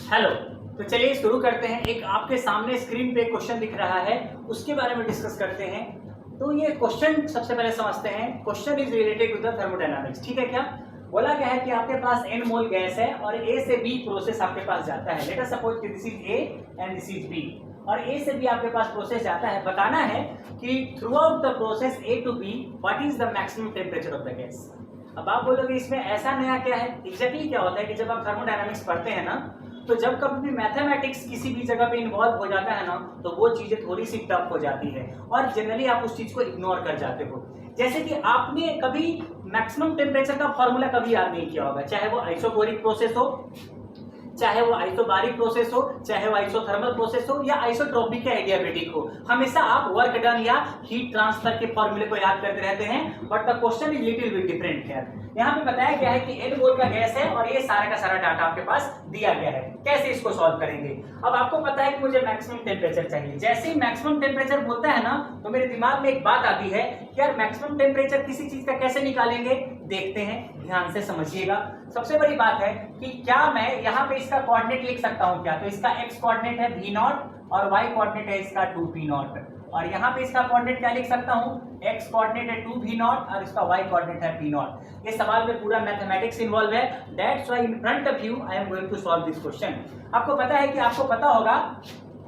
Hello. तो चलिए शुरू करते हैं। एक आपके सामने स्क्रीन पे क्वेश्चन दिख रहा है, उसके बारे में डिस्कस करते हैं। तो ये क्वेश्चन सबसे पहले समझते हैं। Question is related to the thermodynamics. ठीक है, क्या बोला गया है कि आपके पास n मोल गैस है और A से B प्रोसेस आपके पास जाता है। लेट अस सपोज कि this is A and this is B और A से B आपके पास प्रोसेस जाता है। बताना है कि throughout the process A to B what is the maximum temperature of the gas. अब आप बोलोगे इसमें ऐसा नया क्या है। एग्जैक्टली क्या होता है कि जब आप थर्मोडायनामिक्स पढ़ते हैं ना, तो जब कभी भी मैथमेटिक्स किसी भी जगह पे इन्वॉल्व हो जाता है ना, तो वो चीजें थोड़ी सी टफ हो जाती है और जनरली आप उस चीज को इग्नोर कर जाते हो। जैसे कि आपने कभी मैक्सिमम टेम्परेचर का फॉर्मूला कभी याद नहीं किया होगा, चाहे वो आइसोबैरिक प्रोसेस हो, चाहे वो आइसोबारिक प्रोसेस हो, चाहे वो आइसोथर्मल प्रोसेस हो या आइसोट्रोपिक या एडियाबेटिक हो। हमेशा आप वर्क डन या हीट ट्रांसफर के फॉर्मूले को याद करते रहते हैं, but the question is little bit different here. यहाँ पे बताया गया है कि n मोल का गैस है और ये सारा का सारा डाटा आपके पास दिया गया है। कैसे इसको सॉल्व करेंगे। अब आपको पता है कि मुझे मैक्सिमम टेम्परेचर चाहिए। जैसे ही मैक्सिमम टेम्परेचर बोलता है ना, तो मेरे दिमाग में एक बात आती है कि यार मैक्सिमम टेम्परेचर किसी चीज का कैसे निकालेंगे। देखते हैं, ध्यान से समझिएगा। सबसे बड़ी बात है कि क्या मैं यहाँ पे इसका कोऑर्डिनेट लिख सकता हूँ क्या। तो इसका x कोऑर्डिनेट है v0 और y कोऑर्डिनेट है इसका 2p0 और यहाँ पे इसका कोऑर्डिनेट क्या लिख सकता हूँ, x कोऑर्डिनेट है 2v0 और इसका y कोऑर्डिनेट है p0। ये सवाल में पूरा मैथमेटिक्स इन्वॉल्व है। That's why in front of you I am going to solve this question. आपको पता है कि आपको पता होगा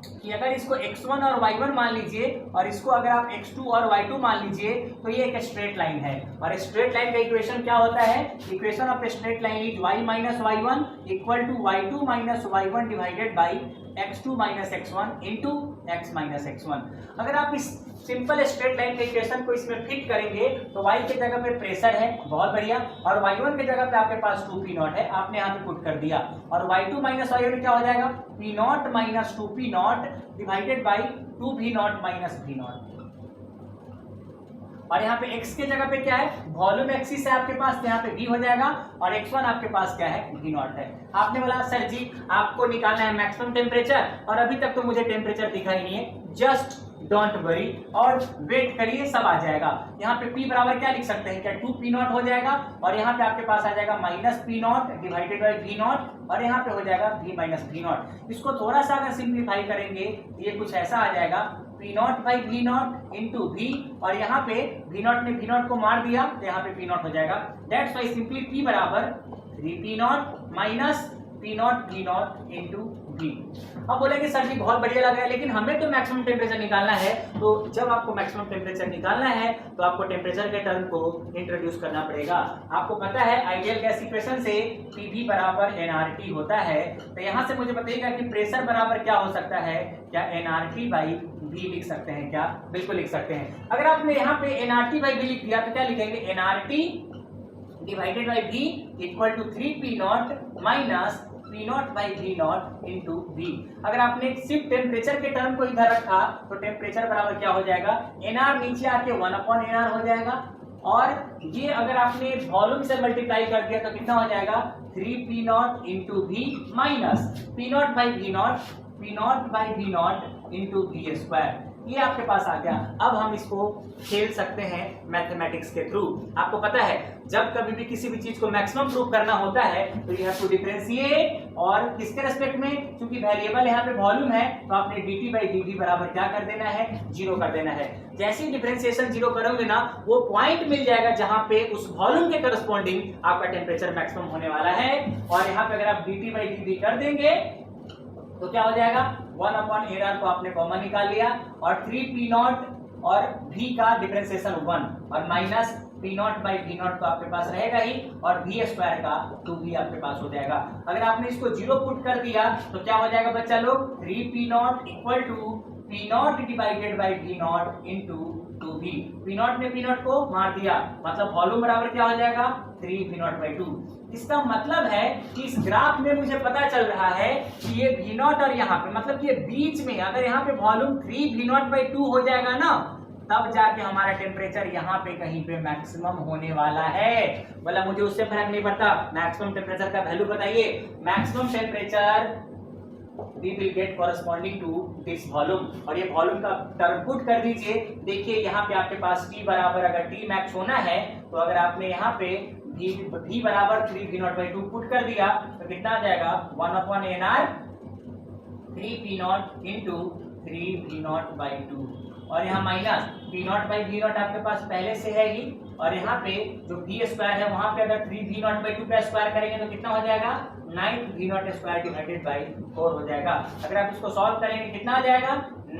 कि अगर इसको x1 और y1 मान लीजिए और इसको अगर आप x2 और y2 मान लीजिए, तो ये एक स्ट्रेट लाइन है और स्ट्रेट लाइन का इक्वेशन क्या होता है। Equation of straight line is y minus y1 equal to y2 minus y1 divided by x2 minus x1 into x minus x1। अगर आप इस सिंपल स्ट्रेट लाइन के इक्वेशन को इसमें फिट करेंगे तो y के जगह पे प्रेशर है, बहुत बढ़िया, और y1 के जगह पे आपके पास 2p0 है, आपने यहाँ पे पुट कर दिया और y2 माइनस y1 क्या हो जाएगा, p0 minus 2p0 divided by 2v0 minus v0। और यहाँ पे x के जगह पे क्या है, वॉल्यूम एक्सिस है आपके पास, तो यहाँ पे v हो जाएगा और x1 आपके पास क्या है, v0 है। आपने बोला सर जी आपको निकालना है मैक्सिमम टेम्परेचर और अभी तक तो मुझे टेम्परेचर दिखा ही नहीं है। जस्ट डोंट वरी और वेट करिए, सब आ जाएगा। यहाँ पे p बराबर क्या लिख सकते हैं, क्या 2p0 हो जाएगा और यहाँ पे आपके पास आ जाएगा minus p0 divided by v0 और यहाँ पे हो जाएगा v माइनस v0। इसको थोड़ा सा अगर सिंप्लीफाई करेंगे ये कुछ ऐसा आ जाएगा p0 by v0 into v और यहाँ पे v0 ने v0 को मार दिया तो यहाँ पे p0 हो जाएगा। दैट्स वाई सिंपली p बराबर 3p0 minus p0 v0 into v। अब बोलेंगे सर जी बहुत बढ़िया लग रहा है, लेकिन हमें तो मैक्सिमम टेम्परेचर निकालना है। तो जब आपको मैक्सिमम टेम्परेचर निकालना है तो आपको टेम्परेचर के टर्म को इंट्रोड्यूस करना पड़ेगा। आपको पता है आइडियल गैस इक्वेशन से PV बराबर nRT होता है। तो यहाँ से मुझे बताइएगा कि प्रेशर बराबर क्या हो सकता है, क्या nRT बाई V लिख सकते हैं क्या, बिल्कुल लिख सकते हैं। अगर आपने यहाँ पे nRT बाई V लिख दिया तो क्या लिखेंगे, nRT divided by V equal to 3p0 minus p0 by v0 into v। अगर आपने सिर्फ टेम्परेचर के टर्म को इधर रखा तो टेम्परेचर बराबर क्या हो जाएगा, nr नीचे आके 1/nr हो जाएगा और ये अगर आपने वॉल्यूम से मल्टीप्लाई कर दिया तो कितना हो जाएगा 3p0 into v minus p0 by v0 into v square. ये आपके पास आ गया। अब हम इसको खेल सकते हैं मैथमेटिक्स के थ्रू। आपको पता है जब कभी भी किसी भी चीज को मैक्सिमम प्रूव करना होता है तो यू हैव टू डिफरेंशिएट और किसके रेस्पेक्ट में, क्योंकि वेरिएबल यहाँ पे वॉल्यूम है तो आपने dt बाई dt बराबर क्या कर देना है, 0 कर देना है। जैसे ही डिफरेंशिएशन 0 करोगे ना, वो पॉइंट मिल जाएगा जहां पे उस वॉल्यूम के करस्पॉन्डिंग आपका टेम्परेचर मैक्सिमम होने वाला है। और यहाँ पे अगर आप dt बाई dt कर देंगे तो क्या हो जाएगा, 1/nr को आपने कॉमन निकाल लिया और 3p0 और v का डिफरेंशिएशन 1 और माइनस p0 बाई v0 तो आपके पास रहेगा ही और v स्क्वायर का 2v आपके पास हो जाएगा। अगर आपने इसको 0 पुट कर दिया तो क्या हो जाएगा बच्चा लोग, 3p0 equal to p0 divided by v0 into 2v। p0 ने p0 को मार दिया, मतलब वॉल्यूम बराबर क्या हो जाएगा, 3v0/2। इसका मतलब है कि इस ग्राफ में मुझे पता चल रहा है कि ये v0 और यहाँ पे मतलब ये बीच में अगर यहाँ पे वॉल्यूम 3v0/2 हो जाएगा ना, तब जाके हमारा टेम्परेचर यहाँ पे कहीं पे मैक्सिमम होने वाला है। बोला मुझे उससे फर्क नहीं पड़ता, मैक्सिमम टेम्परेचर का वैल्यू बताइए। Maximum temperature we will get corresponding to this volume और ये वॉल्यूम का टर्म पुट कर दीजिए। देखिए यहाँ पे आपके पास T बराबर अगर T मैक्स होना है तो अगर आपने यहाँ पे v बराबर 3v0/2 पुट कर दिया तो कितना आ जाएगा 1/nr 3p0 इंटू 3v0/2 और यहाँ माइनस p0/v0 आपके पास पहले से है ही, और यहाँ पे जो v स्क्वायर है वहाँ पे अगर 3v0/2 का स्क्वायर करेंगे तो कितना हो जाएगा 9v0² डिवाइडेड बाई 4 हो जाएगा। अगर आप इसको सॉल्व करेंगे कितना आ जाएगा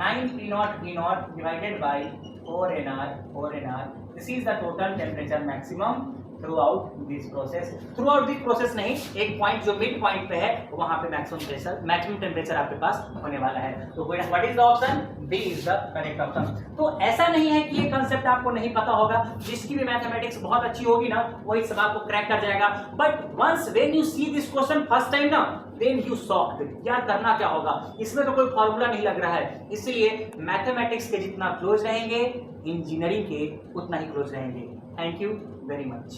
9p0v0 divided by 4nr। This is the total temperature maximum through out this process नहीं, एक पॉइंट जो मिड पॉइंट पे है वहां पे मैक्सिमम टेम्परेचर आपके पास होने वाला है। तो what is the option, B is the correct option. तो ऐसा नहीं है कि ये कंसेप्ट आपको नहीं पता होगा, जिसकी भी मैथमेटिक्स बहुत अच्छी होगी ना वो इस सवाल को क्रैक कर जाएगा, but once when you see this question first time ना देन यू शॉक्ड, यार करना क्या होगा, इसमें तो कोई फॉर्मूला नहीं लग रहा है। इसलिए मैथमेटिक्स के जितना क्लोज रहेंगे इंजीनियरिंग के उतना ही क्लोज रहेंगे। Thank you very much.